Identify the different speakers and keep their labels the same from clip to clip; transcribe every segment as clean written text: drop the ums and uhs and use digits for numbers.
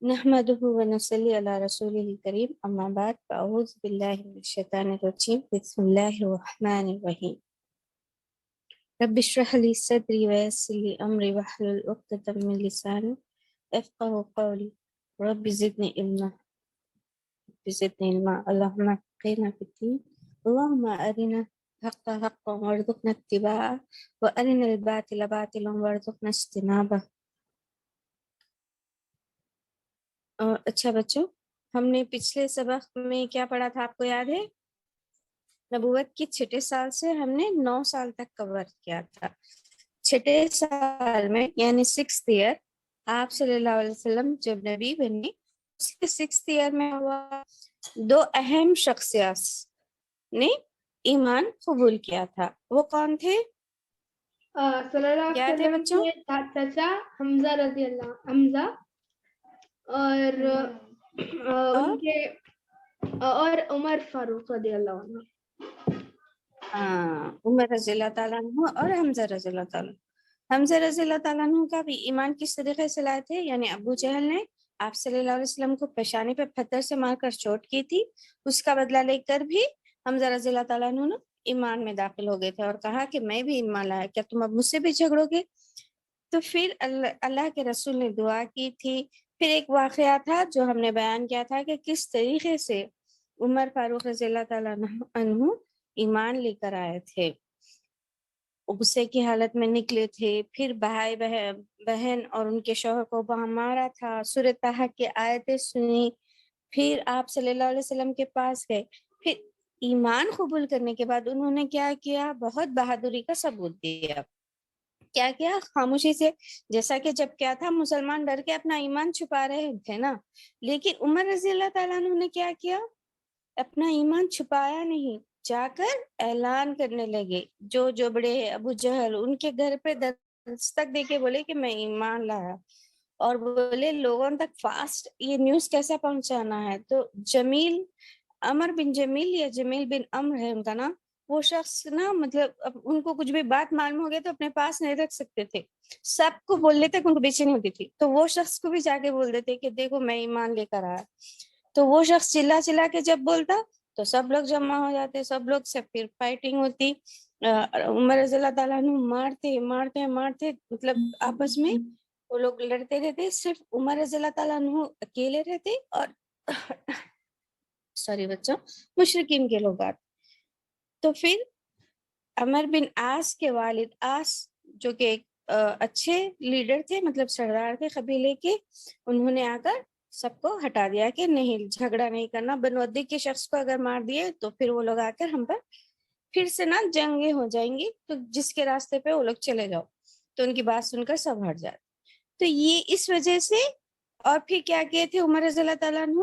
Speaker 1: نحمده ونصلي على رسوله الكريم اما بعد فاعوذ بالله من الشيطان الرجيم بسم الله الرحمن الرحيم رب اشرح لي صدري ويسر لي امري واحلل عقدة من لساني يفقهوا قولي رب زدني علما اللهم فقهنا في الدين اللهم ارنا الحق حقا وارزقنا اتباعه وارنا الباطل باطلا وارزقنا اجتنابه. اچھا بچوں، ہم نے پچھلے سبق میں کیا پڑھا تھا آپ کو یاد ہے؟ نبوت کی چھٹے سال سے ہم نے 9 سال تک کور کیا تھا. چھٹے سال میں یعنی 6th ایئر آپ صلی اللہ علیہ وسلم جب نبی بنے، اس کے 6th ایئر میں ہوا 2 اہم شخصیات نے ایمان قبول کیا تھا. وہ کون تھے؟
Speaker 2: صلی اللہ علیہ
Speaker 1: کیا تھے
Speaker 2: وسلم
Speaker 1: بچوں؟
Speaker 2: کے چچا حمزہ رضی اللہ حمزہ اور ان کے اور عمر فاروق رضی اللہ عنہ.
Speaker 1: عمر رضی اللہ تعالیٰ عنہ اور حمزہ رضی اللہ تعالیٰ. حمزہ رضی اللہ تعالیٰ عنہ کا بھی ایمان کس طریقے سے لائے تھے؟ یعنی ابو جہل نے آپ صلی اللہ علیہ وسلم کو پیشانی پہ پتھر سے مار کر چوٹ کی تھی، اس کا بدلہ لے کر بھی حمزہ رضی اللہ تعالیٰ عنہ ایمان میں داخل ہو گئے تھے اور کہا کہ میں بھی ایمان لایا، کیا تم اب مجھ سے بھی جھگڑو گے؟ تو پھر اللہ کے رسول نے دعا کی تھی. پھر ایک واقعہ تھا جو ہم نے بیان کیا تھا کہ کس طریقے سے عمر فاروق رضی اللہ تعالیٰ عنہ ایمان لے کر آئے تھے، غصے کی حالت میں نکلے تھے، پھر بھائی بہن اور ان کے شوہر کو وہاں مارا تھا، سورۃ طٰہٰ کی آیتیں سنی، پھر آپ صلی اللہ علیہ وسلم کے پاس گئے. پھر ایمان قبول کرنے کے بعد انہوں نے کیا کیا؟ بہت بہادری کا ثبوت دیا. کیا کیا؟ خاموشی سے. جیسا کہ جب کیا تھا، مسلمان ڈر کے اپنا ایمان چھپا رہے تھے نا، لیکن عمر رضی اللہ تعالیٰ عنہ نے کیا کیا؟ اپنا ایمان چھپایا نہیں، جا کر اعلان کرنے لگے. جو بڑے ابو جہل، ان کے گھر پہ دستک دے کے بولے کہ میں ایمان لایا، اور بولے لوگوں تک فاسٹ یہ نیوز کیسا پہنچانا ہے. تو جمیل، عمر بن جمیل یا جمیل بن عمر ہے ان کا نام، وہ شخص نا مطلب اب ان کو کچھ بھی بات معلوم ہو گیا تو اپنے پاس نہیں رکھ سکتے تھے، سب کو بول لیتے، ان کو بے چینی ہوتی تھی، تو وہ شخص کو بھی جا کے بول دیتے کہ دیکھو میں ایمان لے کر آیا. تو وہ شخص چلا چلا کے جب بولتا تو سب لوگ جمع ہو جاتے، سب لوگ سے پھر فائٹنگ ہوتی. عمر رضی اللہ تعالیٰ عنہ مارتے مطلب آپس میں وہ لوگ لڑتے رہتے، صرف عمر رضی اللہ تعالیٰ عنہ اکیلے رہتے اور سوری بچوں، مشرکین کے لوگ آتے. تو پھر عمر بن عاص کے والد عاص جو کہ ایک اچھے لیڈر تھے، مطلب سردار تھے قبیلے کے، انہوں نے آ کر سب کو ہٹا دیا کہ نہیں، جھگڑا نہیں کرنا، بنو عدی کے شخص کو اگر مار دیے تو پھر وہ لوگ آ کر ہم پر پھر سے نا جنگیں ہو جائیں گی، تو جس کے راستے پہ وہ لوگ چلے جاؤ. تو ان کی بات سن کر سب ہٹ جاتے. تو یہ اس وجہ سے. اور پھر کیا کہے تھے عمر رضی اللہ تعالیٰ عنہ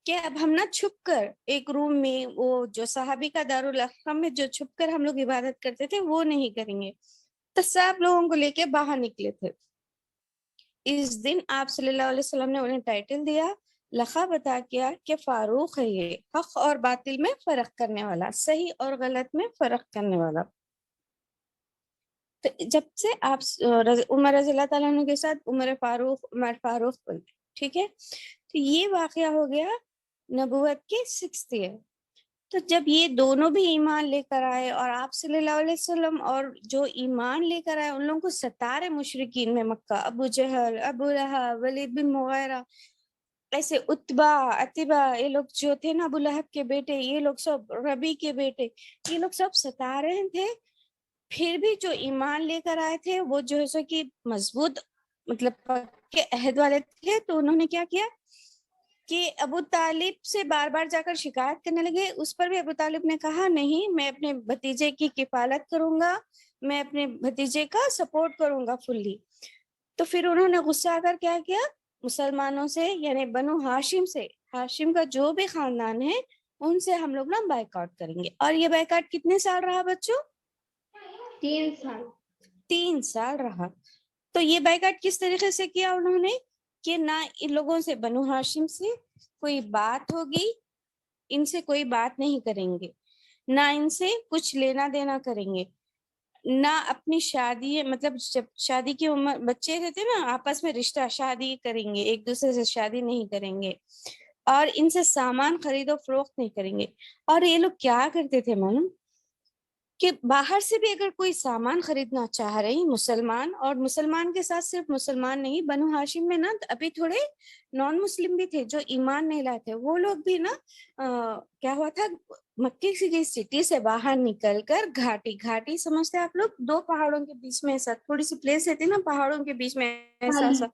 Speaker 1: کہ اب ہم نا چھپ کر ایک روم میں، وہ جو صحابی کا دارالارقم میں جو چھپ کر ہم لوگ عبادت کرتے تھے وہ نہیں کریں گے. تو سب لوگوں کو لے کے باہر نکلے تھے. اس دن آپ صلی اللہ علیہ وسلم نے انہیں ٹائٹل دیا، لقب عطا کیا کہ فاروق ہے، یہ حق اور باطل میں فرق کرنے والا، صحیح اور غلط میں فرق کرنے والا. تو جب سے آپ عمر رضی اللہ تعالیٰ عنہ کے ساتھ عمر فاروق بولتے، ٹھیک ہے. تو یہ واقعہ ہو گیا نبوت کے 6th ایئر. تو جب یہ دونوں بھی ایمان لے کر آئے اور آپ صلی اللہ علیہ وسلم اور جو ایمان لے کر آئے ان لوگوں کو ستارے مشرکین میں مکہ، ابو جہل، ابو لہب، ولید بن مغیرہ، ایسے عتبہ، یہ لوگ جو تھے نا، ابو لہب کے بیٹے، یہ لوگ سب ربی کے بیٹے، یہ لوگ سب ستا رہے تھے. پھر بھی جو ایمان لے کر آئے تھے وہ جو ہے سو کہ مضبوط مطلب پکے عہد والے تھے، تو انہوں نے کیا کیا کہ ابو طالب سے بار بار جا کر شکایت کرنے لگے. اس پر بھی ابو طالب نے کہا نہیں، میں اپنے بھتیجے کی کفالت کروں گا، میں اپنے بھتیجے کا سپورٹ کروں گا فلی. تو پھر انہوں نے غصہ آ کر کیا کیا، مسلمانوں سے یعنی بنو ہاشم سے، ہاشم کا جو بھی خاندان ہے ان سے ہم لوگ نا بائیکاٹ کریں گے. اور یہ بائیکاٹ کتنے سال رہا بچوں؟ 3 سال رہا. تو یہ بائیکاٹ کس طریقے سے کیا انہوں نے کہ نہ ان لوگوں سے، بنو ہاشم سے کوئی بات ہوگی، ان سے کوئی بات نہیں کریں گے، نہ ان سے کچھ لینا دینا کریں گے. نہ اپنی شادی مطلب جب شادی کی عمر بچے رہتے نا آپس میں رشتہ شادی کریں گے، ایک دوسرے سے شادی نہیں کریں گے، اور ان سے سامان خرید و فروخت نہیں کریں گے. اور یہ لوگ کیا کرتے تھے معلوم کہ باہر سے بھی اگر کوئی سامان خریدنا چاہ رہے ہیں مسلمان، اور مسلمان کے ساتھ صرف مسلمان نہیں، بنو ہاشم میں نا ابھی تھوڑے نان مسلم بھی تھے جو ایمان نہیں لائے تھے، وہ لوگ بھی نا کیا ہوا تھا، مکے کی سٹی سے باہر نکل کر گھاٹی سمجھتے ہیں آپ لوگ، 2 پہاڑوں کے بیچ میں ایسا تھوڑی سی پلیس رہتی نا پہاڑوں کے بیچ میں ایسا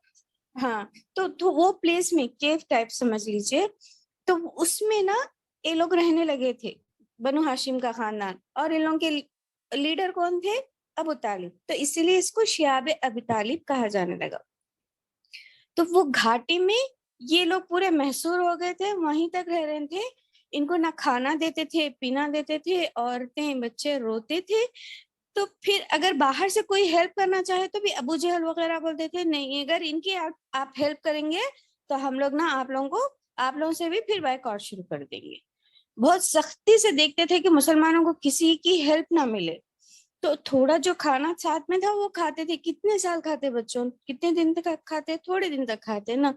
Speaker 1: ہاں، تو وہ پلیس میں کیو ٹائپ سمجھ لیجیے، تو اس میں نا یہ لوگ رہنے لگے تھے بنو ہاشم کا خاندان، اور ان لوگوں کے لیڈر کون تھے؟ ابو طالب، تو اسی لیے اس کو شیاب ابی طالب کہا جانے لگا. تو وہ گھاٹی میں یہ لوگ پورے محصور ہو گئے تھے، وہیں تک رہ رہے تھے، ان کو نہ کھانا دیتے تھے پینا دیتے تھے، عورتیں بچے روتے تھے. تو پھر اگر باہر سے کوئی ہیلپ کرنا چاہے تو بھی ابو جہل وغیرہ بولتے تھے نہیں، اگر ان کی آپ ہیلپ کریں گے تو ہم لوگ نا آپ لوگوں سے بھی پھر بائیک آؤٹ شروع کر دیں گے. بہت سختی سے دیکھتے تھے کہ مسلمانوں کو کسی کی ہیلپ نہ ملے. تو تھوڑا جو کھانا ساتھ میں تھا وہ کھاتے تھے. کتنے سال کھاتے بچوں؟ کتنے دن تک کھاتے؟ تھوڑے دن تک کھاتے نا.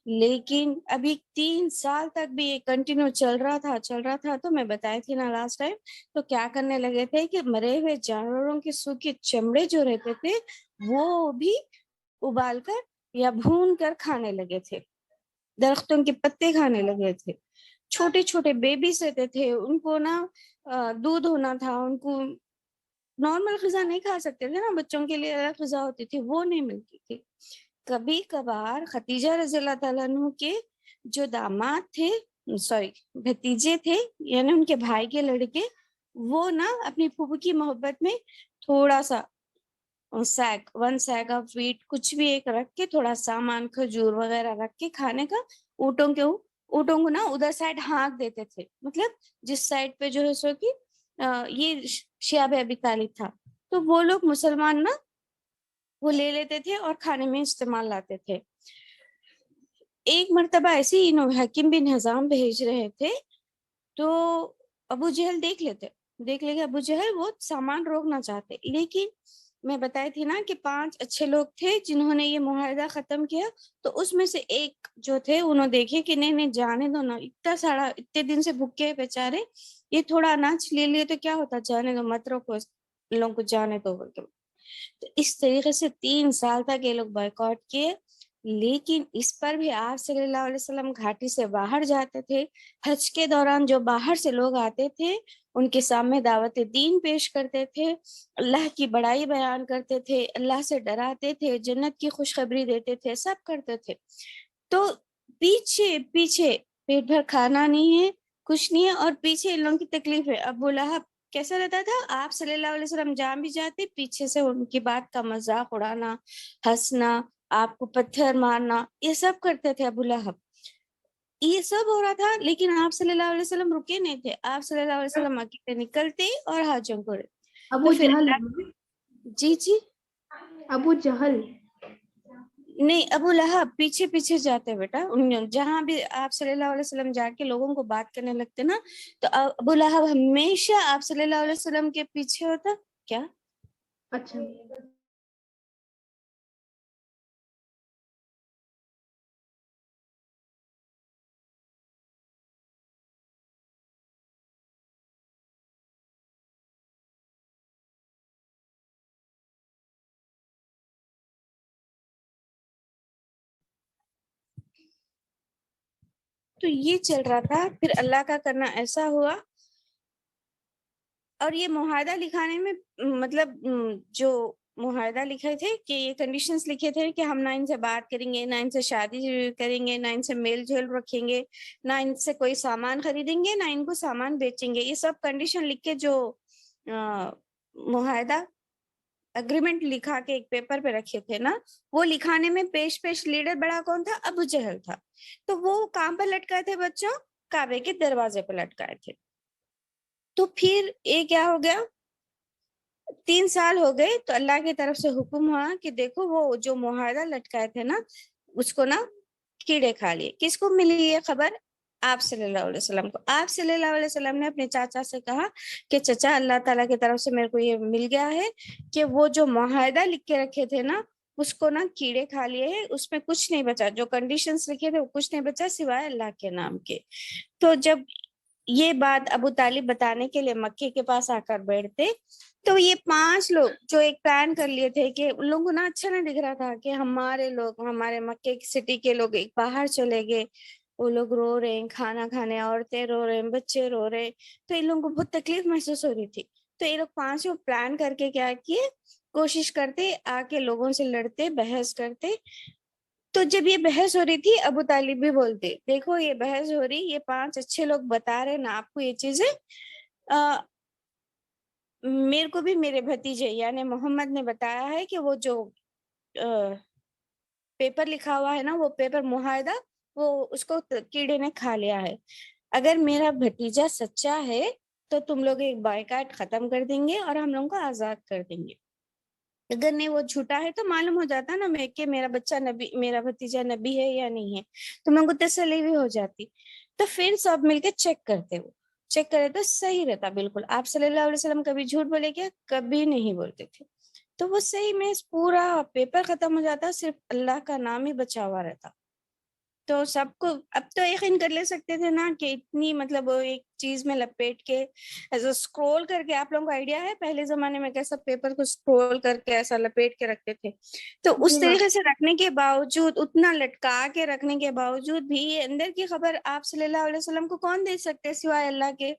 Speaker 1: لیکن ابھی 3 سال تک بھی یہ کنٹینیو چل رہا تھا. تو میں بتائی تھی نا لاسٹ ٹائم، تو کیا کرنے لگے تھے کہ مرے ہوئے جانوروں کے سوکھے چمڑے جو رہتے تھے وہ بھی ابال کر یا بھون کر کھانے لگے تھے، درختوں کے پتے کھانے لگے تھے. چھوٹے چھوٹے بیبیز رہتے تھے، ان کو نا دودھ ہونا تھا، ان کو نارمل غذا نہیں کھا سکتے تھے نا، بچوں کے لیے الگ غذا ہوتی تھی وہ نہیں ملتی تھی. کبھی کبھار خدیجہ رضی اللہ تعالیٰ عنہ کے جو داماد تھے، بھتیجے تھے، یعنی ان کے بھائی کے لڑکے، وہ نا اپنی پھوپھی کی محبت میں تھوڑا سا 1 سیگ آف ویٹ کچھ بھی ایک رکھ کے، تھوڑا سامان کھجور وغیرہ رکھ کے کھانے کا، اونٹوں کو نا ادھر سائڈ ہانک دیتے تھے، مطلب جس سائڈ پہ جو ہے سو کہ یہ شیاب ابی طالب تھا، تو وہ لوگ مسلمان نا وہ لے لیتے تھے اور کھانے میں استعمال لاتے تھے. ایک مرتبہ ایسے ہی حکیم بن حزام بھیج رہے تھے، تو ابو جہل دیکھ لے گے ابو جہل وہ سامان روکنا چاہتے، لیکن میں بتائی تھی نا کہ 5 اچھے لوگ تھے جنہوں نے یہ معاہدہ ختم کیا. تو اس میں سے ایک جو تھے انہوں دیکھے کہ نہیں جانے دو نا، اتنے دن سے بھوکے بیچارے، یہ تھوڑا اناج لے لیے تو کیا ہوتا، جانے دو مت روکو ان لوگوں کو جانے دو. تو اس طریقے سے 3 سال تک یہ لوگ بائیکاٹ کیے. لیکن اس پر بھی آپ صلی اللہ علیہ وسلم گھاٹی سے باہر جاتے تھے. حج کے دوران جو باہر سے لوگ آتے تھے ان کے سامنے دعوت دین پیش کرتے تھے، اللہ کی بڑائی بیان کرتے تھے، اللہ سے ڈراتے تھے، جنت کی خوشخبری دیتے تھے، سب کرتے تھے. تو پیچھے پیٹ بھر کھانا نہیں ہے، کچھ نہیں ہے، اور پیچھے ان لوگوں کی تکلیف ہے. ابو لہب کیسا رہتا تھا؟ آپ صلی اللہ علیہ وسلم جان بھی جاتے، پیچھے سے ان کی بات کا مذاق اڑانا، ہنسنا، آپ کو پتھر مارنا، یہ سب کرتے تھے ابو لہب. یہ سب ہو رہا تھا لیکن آپ صلی اللہ علیہ وسلم رکے نہیں تھے. آپ صلی اللہ علیہ وسلم اکیلے نکلتے اور حاجوں کو
Speaker 2: ابو
Speaker 1: تو پھر
Speaker 2: جہل
Speaker 1: جی
Speaker 2: ابو جہل
Speaker 1: نہیں، ابو لہب پیچھے جاتے بیٹا. جہاں بھی آپ صلی اللہ علیہ وسلم جا کے لوگوں کو بات کرنے لگتے نا، تو ابو لہب ہمیشہ آپ صلی اللہ علیہ وسلم کے پیچھے ہوتا. کیا
Speaker 2: اچھا
Speaker 1: تو یہ چل رہا تھا. پھر اللہ کا کرنا ایسا ہوا، اور یہ معاہدہ لکھانے میں مطلب جو معاہدہ لکھے تھے کہ یہ کنڈیشنز لکھے تھے کہ ہم نہ ان سے بات کریں گے، نہ ان سے شادی کریں گے، نہ ان سے میل جول رکھیں گے، نہ ان سے کوئی سامان خریدیں گے، نہ ان کو سامان بیچیں گے. یہ سب کنڈیشن لکھ کے جو معاہدہ اگریمنٹ لکھا کے ایک پیپر پہ رکھے تھے نا، وہ لکھانے میں پیش لیڈر بڑا کون تھا؟ ابو جہل تھا. تو وہ کہاں پر لٹکائے تھے بچوں؟ کعبے کے دروازے پہ لٹکائے تھے. تو پھر یہ کیا ہو گیا، 3 سال ہو گئے تو اللہ کی طرف سے حکم ہوا کہ دیکھو وہ جو معاہدہ لٹکائے تھے نا اس کو نا کیڑے کھا لیے. کس کو ملی یہ خبر؟ آپ صلی اللہ علیہ وسلم کو. آپ صلی اللہ علیہ وسلم نے اپنے چاچا سے کہا کہ چچا اللہ تعالیٰ کی طرف سے میرے کو یہ مل گیا ہے کہ وہ جو معاہدہ لکھ کے رکھے تھے نا اس کو نا کیڑے کھا لیے ہیں, اس میں کچھ نہیں بچا, جو کنڈیشنز لکھے تھے وہ کچھ نہیں بچا سوائے اللہ کے نام کے. تو جب یہ بات ابو طالب بتانے کے لیے مکے کے پاس آ کر بیٹھتے تو یہ 5 لوگ جو ایک پلان کر لیے تھے کہ ان لوگوں کو نا اچھا نہیں دکھ رہا تھا کہ ہمارے لوگ, ہمارے مکے کی سٹی کے لوگ ایک باہر چلے گئے, وہ لوگ رو رہے ہیں کھانا کھانے, عورتیں رو رہے ہیں, بچے رو رہے, تو ان لوگوں کو بہت تکلیف محسوس ہو رہی تھی. تو یہ لوگ 5 لوگ پلان کر کے کیا کیے, کوشش کرتے آ کے لوگوں سے لڑتے, بحث کرتے. تو جب یہ بحث ہو رہی تھی ابو طالب بھی بولتے دیکھو یہ بحث ہو رہی, یہ 5 اچھے لوگ بتا رہے نا آپ کو یہ چیزیں, میرے کو بھی میرے بھتیجے یعنی محمد نے بتایا ہے کہ وہ جو پیپر لکھا ہوا ہے نا وہ پیپر معاہدہ وہ اس کو کیڑے نے کھا لیا ہے. اگر میرا بھتیجا سچا ہے تو تم لوگ ایک بائیکاٹ ختم کر دیں گے اور ہم لوگوں کو آزاد کر دیں گے. اگر نہیں وہ جھوٹا ہے تو معلوم ہو جاتا نا میں کہ میرا بچہ نبی, میرا بھتیجا نبی ہے یا نہیں ہے, تو میں کو تسلی بھی ہو جاتی. تو پھر سب مل کے چیک کرتے, وہ چیک کرے تو صحیح رہتا بالکل. آپ صلی اللہ علیہ وسلم کبھی جھوٹ بولے کیا, کبھی نہیں بولتے تھے. تو وہ صحیح میں پورا پیپر ختم ہو جاتا, صرف اللہ کا نام ہی بچا ہوا رہتا. تو سب کو اب تو یقین کر لے سکتے تھے نا کہ اتنی مطلب وہ ایک چیز میں لپیٹ کے ایسا اسکرول کر کے, آپ لوگوں کو آئیڈیا ہے پہلے زمانے میں کیسا پیپر کو اسکرول کر کے ایسا لپیٹ کے رکھتے تھے, تو اس طریقے سے رکھنے کے باوجود, اتنا لٹکا کے رکھنے کے باوجود بھی اندر کی خبر آپ صلی اللہ علیہ وسلم کو کون دے سکتے سوائے اللہ کے,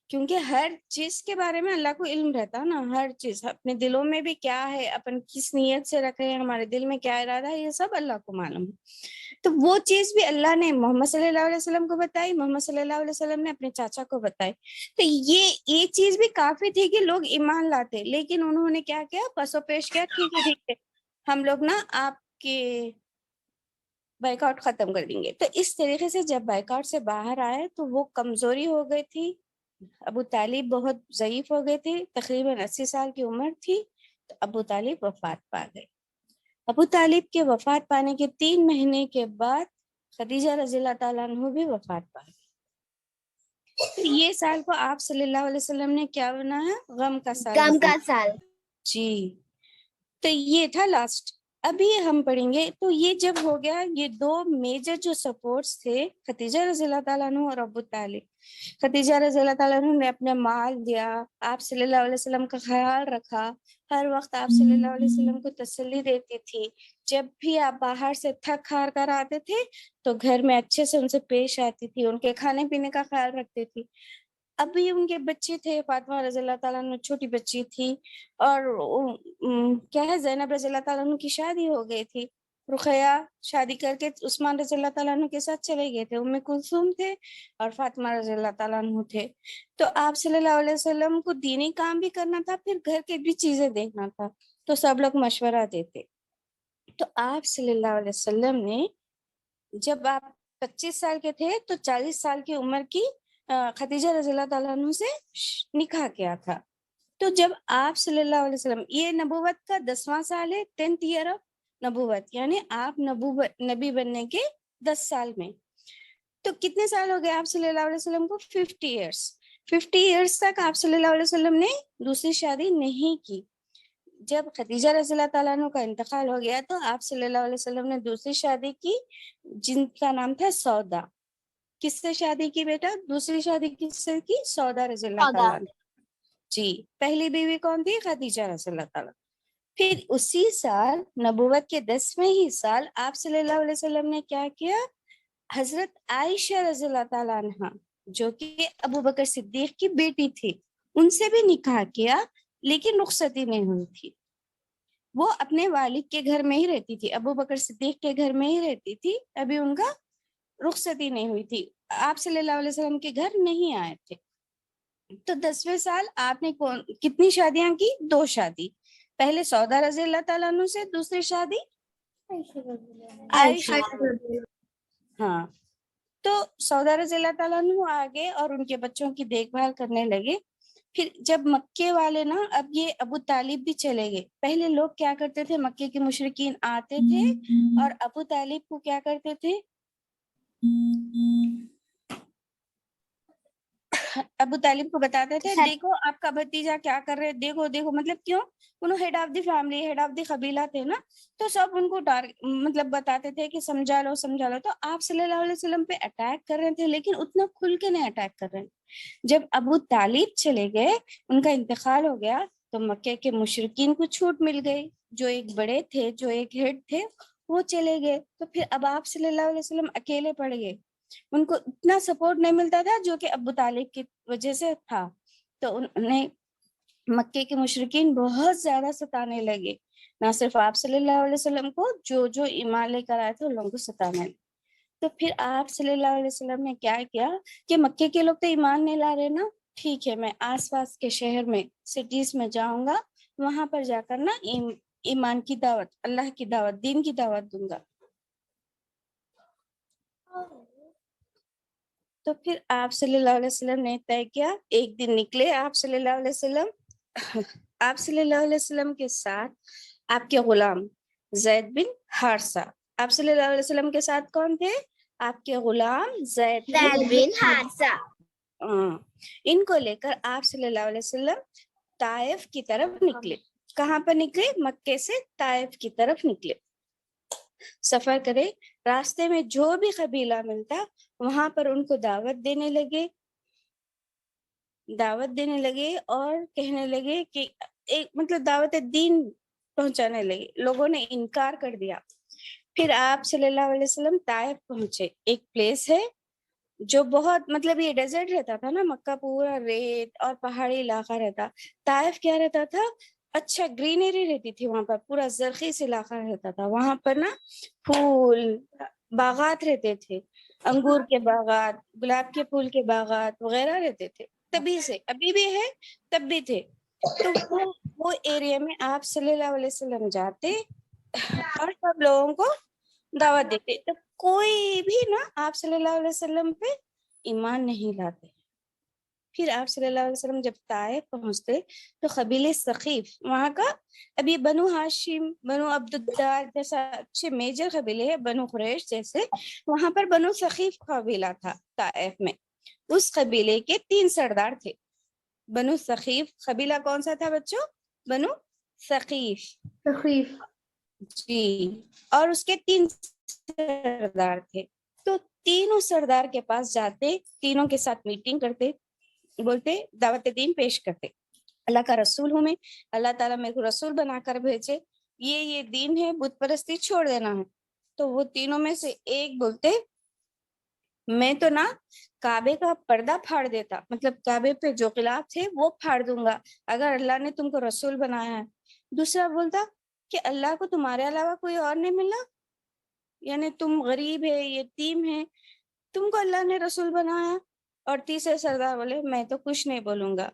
Speaker 1: کیونکہ ہر چیز کے بارے میں اللہ کو علم رہتا نا, ہر چیز اپنے دلوں میں بھی کیا ہے, اپن کس نیت سے رکھ رہے ہیں, ہمارے دل میں کیا ارادہ ہے, یہ سب اللہ کو معلوم ہے. تو وہ چیز بھی اللہ نے محمد صلی اللہ علیہ وسلم کو بتائی, محمد صلی اللہ علیہ وسلم نے اپنے چاچا کو بتائی. تو یہ چیز بھی کافی تھی کہ لوگ ایمان لاتے, لیکن انہوں نے کیا کیا, پسو پیش کیا, ٹھیک ہے ہم لوگ نا آپ کے بائیکاٹ ختم کر دیں گے. تو اس طریقے سے جب بائیکاٹ سے باہر آئے تو وہ کمزوری ہو گئی تھی, ابو طالب بہت ضعیف ہو گئے تھے, تقریباً 80 سال کی عمر تھی, تو ابو طالب وفات پا گئے. ابو طالب کے وفات پانے کے 3 مہینے کے بعد خدیجہ رضی اللہ تعالیٰ عنہ بھی وفات پا گئی. یہ سال کو آپ صلی اللہ علیہ وسلم نے کیا بنایا, غم کا سال.
Speaker 3: غم کا سال.
Speaker 1: جی, تو یہ تھا لاسٹ. ابھی ہم پڑھیں گے. تو یہ جب ہو گیا, یہ 2 میجر جو سپورٹس تھے خدیجہ رضی اللہ تعالیٰ عنہ اور ابو طالب. خدیجہ رضی اللہ تعالیٰ عنہ نے اپنا مال دیا, آپ صلی اللہ علیہ وسلم کا خیال رکھا, ہر وقت آپ صلی اللہ علیہ وسلم کو تسلی دیتی تھی. جب بھی آپ باہر سے تھک ہار کر آتے تھے تو گھر میں اچھے سے ان سے پیش آتی تھی, ان کے کھانے پینے کا خیال رکھتی تھی. ابھی ان کے بچے تھے, فاطمہ رضی اللہ تعالیٰ عنہ چھوٹی بچی تھی, اور کیا ہے زینب رضی اللہ تعالیٰ عنہ کی شادی ہو گئی تھی. رقیہ شادی کر کے عثمان رضی اللہ تعالیٰ عنہ کے ساتھ چلے گئے تھے. ام کلثوم تھے اور فاطمہ رضی اللہ تعالیٰ عنہ تھے. تو آپ صلی اللہ علیہ وسلم کو دینی کام بھی کرنا تھا, پھر گھر کے بھی چیزیں دیکھنا تھا, تو سب لوگ مشورہ دیتے. تو آپ صلی اللہ علیہ وسلم نے جب آپ 25 سال کے تھے تو 40 سال کی عمر کی خدیجہ رضی اللہ تعالیٰ عنہ سے نکاح کیا تھا. تو جب آپ صلی اللہ علیہ وسلم, یہ نبوت کا 10واں سال ہے, 10th year آف نبوت, یعنی آپ نبی بننے کے 10 سال میں. تو کتنے سال ہو گئے آپ صلی اللہ علیہ وسلم کو, 50 ایئرس. 50 ایئرس تک آپ صلی اللہ علیہ وسلم نے دوسری شادی نہیں کی. جب خدیجہ رضی اللہ تعالیٰ عنہ کا انتقال ہو گیا تو آپ صلی اللہ علیہ وسلم نے دوسری شادی کی, جن کا نام تھا سودا. کس سے شادی کی بیٹا, دوسری شادی کس سے کی, سودا رضی اللہ تعالیٰ عنہ. جی, پہلی بیوی کون تھی, خدیجہ رضی اللہ تعالیٰ. پھر اسی سال نبوت کے 10ویں ہی سال آپ صلی اللہ علیہ وسلم نے کیا کیا, حضرت عائشہ رضی اللہ تعالیٰ عنہ جو کہ ابو بکر صدیق کی بیٹی تھی, ان سے بھی نکاح کیا, لیکن رخصتی نہیں ہوئی تھی. وہ اپنے والد کے گھر میں ہی رہتی تھی, ابو بکر صدیق کے گھر میں ہی رہتی تھی, ابھی ان کا رخصتی نہیں ہوئی تھی, آپ صلی اللہ علیہ وسلم کے گھر نہیں آئے تھے. تو 10ویں سال آپ نے کتنی شادیاں کی, 2 شادی. پہلے سودا رضی اللہ تعالیٰ عنہ سے, دوسری شادی عائشہ. ہاں, تو سودا رضی اللہ تعالیٰ عنہ آگے اور ان کے بچوں کی دیکھ بھال کرنے لگے. پھر جب مکے والے نا, اب یہ ابو طالب بھی چلے گئے. پہلے لوگ کیا کرتے تھے, مکے کے مشرکین آتے تھے اور ابو طالب کو کیا کرتے تھے, ابو طالب کو بتاتے تھے دیکھو آپ کا بھتیجا کیا کر رہے, دیکھو دیکھو, مطلب کیوں, انہوں head of the family, head of the قبیلہ تھے نا, تو سب ان کو مطلب بتاتے تھے کہ سمجھا لو سمجھا لو. تو آپ صلی اللہ علیہ وسلم پہ اٹیک کر رہے تھے, لیکن اتنا کھل کے نہیں اٹیک کر رہے. جب ابو طالب چلے گئے, ان کا انتقال ہو گیا, تو مکے کے مشرکین کو چھوٹ مل گئی, جو ایک بڑے تھے, جو ایک ہیڈ تھے, وہ چلے گئے. تو پھر اب آپ صلی اللہ علیہ وسلم اکیلے پڑ گئے, ان کو اتنا سپورٹ نہیں ملتا تھا جو کہ ابو طالب کی وجہ سے تھا. تو انہیں مکے کے مشرکین بہت زیادہ ستانے لگے, نہ صرف آپ صلی اللہ علیہ وسلم کو, جو ایمان لے کر آئے تھے ان لوگوں کو ستانے لگے. تو پھر آپ صلی اللہ علیہ وسلم نے کیا کیا کہ مکے کے لوگ تو ایمان نہیں لا رہے نا, ٹھیک ہے میں آس پاس کے شہر میں, سٹیز میں جاؤں گا, وہاں پر جا کر نا ایمان کی دعوت, اللہ کی دعوت, دین کی دعوت دوں گا. تو پھر آپ صلی اللہ علیہ وسلم نے طے کیا, ایک دن نکلے آپ صلی اللہ علیہ وسلم, آپ صلی اللہ علیہ وسلم کے ساتھ آپ کے غلام زید بن حارثہ. آپ صلی اللہ علیہ وسلم کے ساتھ کون تھے؟ آپ کے غلام زید بن حارثہ. ان کو لے کر آپ صلی اللہ علیہ وسلم طائف کی طرف نکلے. کہاں پر نکلے؟ مکے سے طائف کی طرف نکلے. سفر کرے, راستے میں جو بھی قبیلہ ملتا وہاں پر ان کو دعوت دینے لگے اور کہنے لگے کہ ایک مطلب دعوت دین پہنچانے لگے. لوگوں نے انکار کر دیا. پھر آپ صلی اللہ علیہ وسلم طائف پہنچے. ایک پلیس ہے جو بہت مطلب یہ ڈیزرٹ رہتا تھا نا, مکہ پورا ریت اور پہاڑی علاقہ رہتا. طائف کیا رہتا تھا, اچھا گرینری رہتی تھی وہاں پر, پورا زرخیز علاقہ رہتا تھا. وہاں پر نا پھول باغات رہتے تھے, انگور کے باغات, گلاب کے پھول کے باغات وغیرہ رہتے تھے. تبھی سے, ابھی بھی ہے, تب بھی تھے. تو وہ ایریا میں آپ صلی اللہ علیہ وسلم جاتے اور سب لوگوں کو دعوت دیتے. تو کوئی بھی نا آپ صلی اللہ علیہ وسلم پہ ایمان نہیں لاتے. پھر آپ صلی اللہ علیہ وسلم جب طائف پہنچتے تو قبیلے ثقیف, وہاں کا ابھی بنو ہاشم, بنو عبدالدار جیسا اچھے میجر قبیلے ہیں, بنو قریش جیسے, وہاں پر بنو ثقیف قبیلہ تھا طائف میں. اس قبیلے کے 3 سردار تھے. بنو ثقیف قبیلہ کون سا تھا بچوں؟ بنو ثقیف. جی, اور اس کے 3 سردار تھے. تو تینوں سردار کے پاس جاتے, تینوں کے ساتھ میٹنگ کرتے, بولتے دعوت دین پیش کرتے. اللہ کا رسول ہوں میں, اللہ تعالیٰ میرے کو رسول بنا کر بھیجے, یہ دین ہے, بت پرستی چھوڑ دینا ہے. تو وہ تینوں میں سے ایک بولتے میں تو نا کعبے کا پردہ پھاڑ دیتا, مطلب کعبے پہ جو غلاف تھے وہ پھاڑ دوں گا اگر اللہ نے تم کو رسول بنایا ہے. دوسرا بولتا کہ اللہ کو تمہارے علاوہ کوئی اور نہیں ملا, یعنی تم غریب ہے, یتیم ہے, تم کو اللہ نے رسول بنایا. اور تیسرے سردار بولے میں تو کچھ نہیں بولوں گا,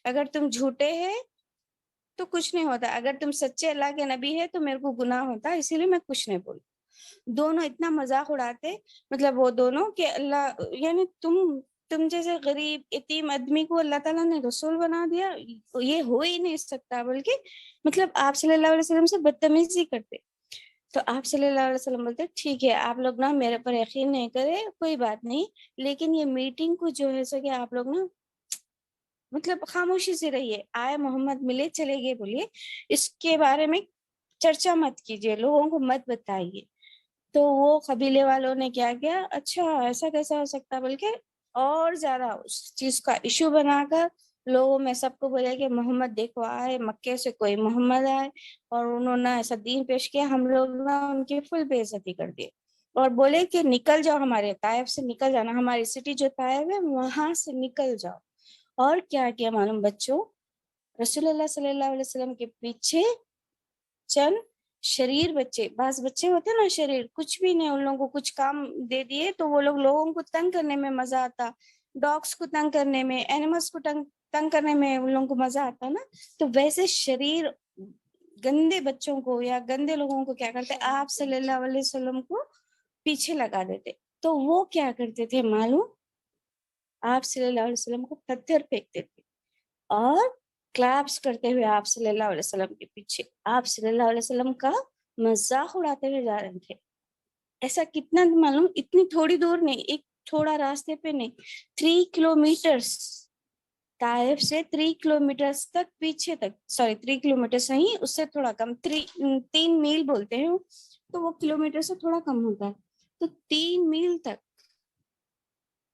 Speaker 1: اگر تم جھوٹے ہیں تو کچھ نہیں ہوتا, اگر تم سچے اللہ کے نبی ہے تو میرے کو گناہ ہوتا, اسی لیے میں کچھ نہیں بولوں. دونوں اتنا مذاق اڑاتے, مطلب وہ دونوں کہ اللہ یعنی تم جیسے غریب یتیم آدمی کو اللہ تعالیٰ نے رسول بنا دیا, یہ ہو ہی نہیں سکتا. بلکہ مطلب آپ صلی اللہ علیہ وسلم سے بدتمیزی کرتے. تو آپ صلی اللہ علیہ وسلم بولتے ٹھیک ہے آپ لوگ نا میرے پر یقین نہیں کرے, کوئی بات نہیں, لیکن یہ میٹنگ کو جو ہے سو کہ آپ لوگ نا مطلب خاموشی سے رہیے, آئے محمد ملے چلے گئے, بولیے اس کے بارے میں چرچا مت کیجیے, لوگوں کو مت بتائیے. تو وہ قبیلے والوں نے کیا کیا, اچھا ایسا کیسا ہو سکتا, بلکہ اور زیادہ اس چیز کا ایشو بنا کر لوگوں میں سب کو بولے کہ محمد دیکھو آئے, مکے سے کوئی محمد آئے, اور انہوں نے ایسا دین پیش کیا, ہم لوگ نا ان کی فل بے عزتی کر دیے, اور بولے کہ نکل جاؤ, ہمارے طائف سے نکل جانا, ہماری سٹی جو طائف ہے وہاں سے نکل جاؤ. اور کیا معلوم بچوں, رسول اللہ صلی اللہ علیہ وسلم کے پیچھے چند شریر بچے, بعض بچے ہوتے نا شریر, کچھ بھی نہیں, ان لوگوں کو کچھ کام دے دیے تو وہ لوگوں کو تنگ کرنے میں مزہ آتا, ڈاگس کو تنگ کرنے میں, اینیملس کو تنگ کرنے میں ان لوگوں کو مزہ آتا نا. تو ویسے شریر گندے بچوں کو یا گندے لوگوں کو کیا کرتے, آپ صلی اللہ علیہ وسلم کو پیچھے لگا دیتے. تو وہ کیا کرتے تھے معلوم, آپ صلی اللہ علیہ وسلم کو پتھر پھینکتے تھے اور کلاپس کرتے ہوئے آپ صلی اللہ علیہ وسلم کے پیچھے آپ صلی اللہ علیہ وسلم کا مذاق اڑاتے ہوئے جا رہے تھے. ایسا کتنا معلوم, اتنی تھوڑی دور نہیں, ایک تھوڑا راستے پہ نہیں, 3 کلومیٹرز طائف سے 3 کلومیٹر تک پیچھے تک، سوری 3 کلومیٹر نہیں، اس سے تھوڑا کم، 3 میل بولتے ہیں تو وہ کلومیٹر سے تھوڑا کم ہوتا ہے. تو 3 میل تک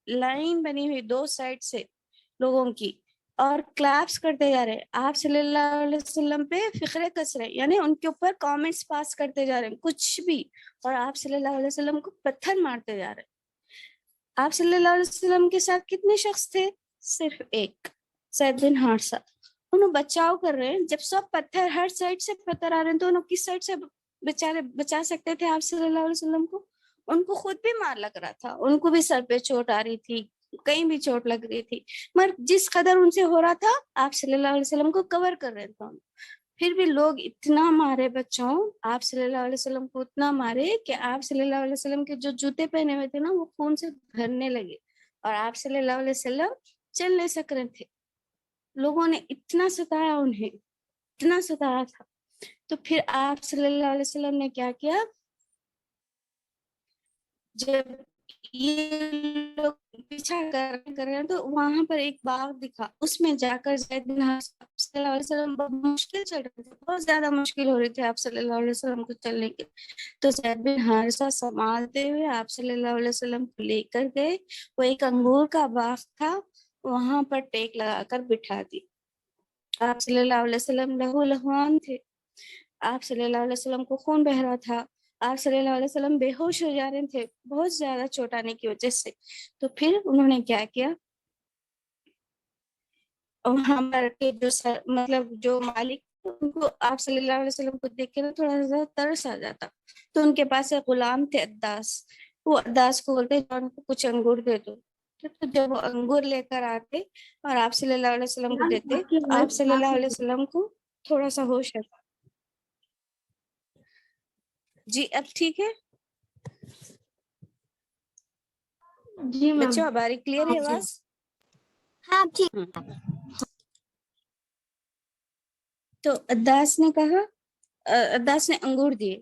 Speaker 1: لائن بنی ہوئی 2 سائڈ سے لوگوں کی، اور کلاپس کرتے جا رہے. آپ صلی اللہ علیہ وسلم پہ فخرے کس رہے، یعنی ان کے اوپر کامنٹس پاس کرتے جا رہے ہیں کچھ بھی، اور آپ صلی اللہ علیہ وسلم کو پتھر مارتے جا رہے. آپ صلی اللہ علیہ وسلم کے ساتھ کتنے شخص تھے؟ صرف ایک، زید بن حارثہ. انہوں بچاؤ کر رہے ہیں. جب سب پتھر ہر سائڈ سے پتھر آ رہے ہیں تو انہوں کس سائڈ سے بچا سکتے تھے آپ صلی اللہ علیہ وسلم کو؟ ان کو خود بھی مار لگ رہا تھا، ان کو بھی سر پہ چوٹ آ رہی تھی، کہیں بھی چوٹ لگ رہی تھی، مگر جس قدر ان سے ہو رہا تھا آپ صلی اللہ علیہ وسلم کو کور کر رہے تھے. پھر بھی لوگ اتنا مارے بچوں، آپ صلی اللہ علیہ وسلم کو اتنا مارے کہ آپ صلی اللہ علیہ وسلم کے جو جوتے پہنے ہوئے تھے نا وہ خون سے بھرنے لگے، اور آپ صلی اللہ علیہ وسلم چل نہیں سک رہے تھے. لوگوں نے اتنا ستایا انہیں، اتنا ستایا تھا. تو پھر آپ صلی اللہ علیہ وسلم نے کیا کیا، جب یہ لوگ پیچھا کر رہے ہیں تو وہاں پر ایک باغ دکھا، اس میں جا کر زید بن حارثہ صلی اللہ علیہ وسلم بہت مشکل چل رہے تھے، بہت زیادہ مشکل ہو رہی تھی آپ صلی اللہ علیہ وسلم کو چلنے کے. تو زید بن حارثہ سنبھالتے ہوئے آپ صلی اللہ علیہ وسلم کو لے کر گئے. وہ ایک انگور کا باغ تھا، وہاں پر ٹیک لگا کر بٹھا دی. آپ صلی اللہ علیہ وسلم لہو لہوان تھے، آپ صلی اللہ علیہ وسلم کو خون بہ رہا تھا، آپ صلی اللہ علیہ وسلم بے ہوش ہو جا رہے تھے بہت زیادہ چوٹ آنے کی وجہ سے. تو پھر انہوں نے کیا کیا، وہاں پر کے جو مطلب جو مالک ان کو آپ صلی اللہ علیہ وسلم کو دیکھ کے نا تھوڑا سا ترس آ جاتا. تو ان کے پاس ایک غلام تھے عداس، وہ عداس کو بولتے ان کو کچھ انگور دے دو. تو جب وہ انگور لے کر آتے اور آپ صلی اللہ علیہ وسلم کو دیتے تو آپ صلی اللہ علیہ وسلم کو تھوڑا سا ہوش آتا. جی اب ٹھیک ہے
Speaker 2: جی میم.
Speaker 1: بچوں، اب آ رہی کلیئر ہے آواز؟
Speaker 3: ہاں ٹھیک.
Speaker 1: تو عداس نے کہا، عداس نے انگور دیے،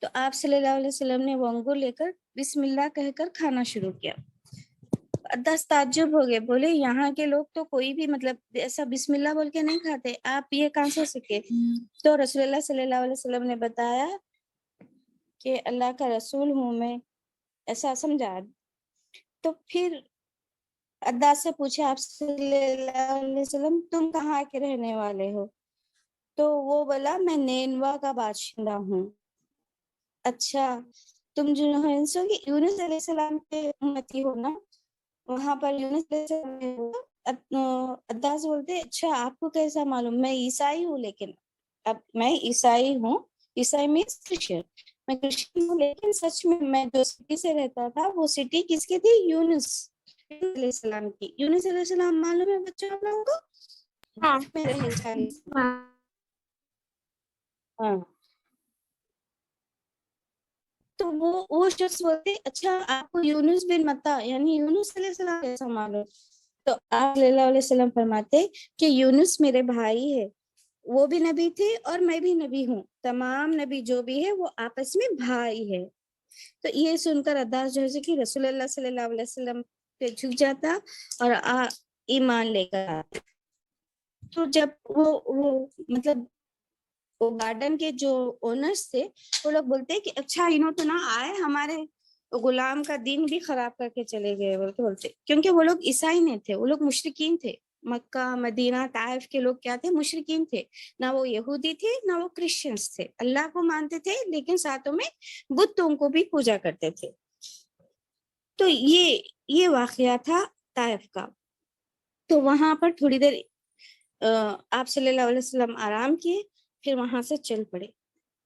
Speaker 1: تو آپ صلی اللہ علیہ وسلم نے وہ انگور لے کر بسم اللہ کہہ کر کھانا شروع کیا. عداس تعجب ہو گئے، بولے یہاں کے لوگ تو کوئی بھی مطلب ایسا بسم اللہ بول کے نہیں کھاتے، آپ یہ کہاں سے سیکھے؟ تو رسول اللہ صلی اللہ علیہ وسلم نے بتایا کہ اللہ کا رسول ہوں میں، ایسا سمجھا. تو پھر عداس سے پوچھا آپ صلی اللہ علیہ وسلم تم کہاں کے رہنے والے ہو؟ تو وہ بولا میں نینوا کا باشندہ ہوں. اچھا تم جو یونس علیہ السلام کے امتی ہو نا؟ وہاں پر یونس علیہ السلام. عداس بولتے اچھا آپ کو کیسا معلوم؟ میں عیسائی ہوں، لیکن اب میں عیسائی ہوں، عیسائی مینس کرسچن، میں کرسچن ہوں، لیکن سچ میں جو سٹی سے رہتا تھا وہ سٹی کس کی تھی؟ یونس علیہ السلام کی. یونس علیہ السلام معلوم ہے بچوں آپ لوگوں کو؟
Speaker 3: ہاں
Speaker 1: میں رہے 40. ہاں تو وہ شخص بولتے اچھا آپ کو یونس بن متا یعنی یونس علیہ السلام کیسا معلوم؟ تو آپ صلی اللہ علیہ وسلم فرماتے کہ یونس میرے بھائی ہے، وہ بھی نبی تھے اور میں بھی نبی ہوں، تمام نبی جو بھی ہے وہ آپس میں بھائی ہے. تو یہ سن کر عداس جو ہے کہ رسول اللہ صلی اللہ علیہ وسلم پہ جھک جاتا اور ایمان لے کر آتا. تو جب وہ مطلب وہ گارڈن کے جو اونرز تھے وہ لوگ بولتے کہ اچھا انہوں تو نہ آئے، ہمارے غلام کا دین بھی خراب کر کے چلے گئے بولتے، کیونکہ وہ لوگ عیسائی نہیں تھے، وہ لوگ مشرکین تھے. مکہ مدینہ طائف کے لوگ کیا تھے؟ مشرکین تھے، نہ وہ یہودی تھے نہ وہ کرسچنس تھے. اللہ کو مانتے تھے لیکن ساتھوں میں بتوں کو بھی پوجا کرتے تھے. تو یہ واقعہ تھا طائف کا. تو وہاں پر تھوڑی دیر آپ صلی اللہ علیہ وسلم آرام کیے، پھر وہاں سے چل پڑے.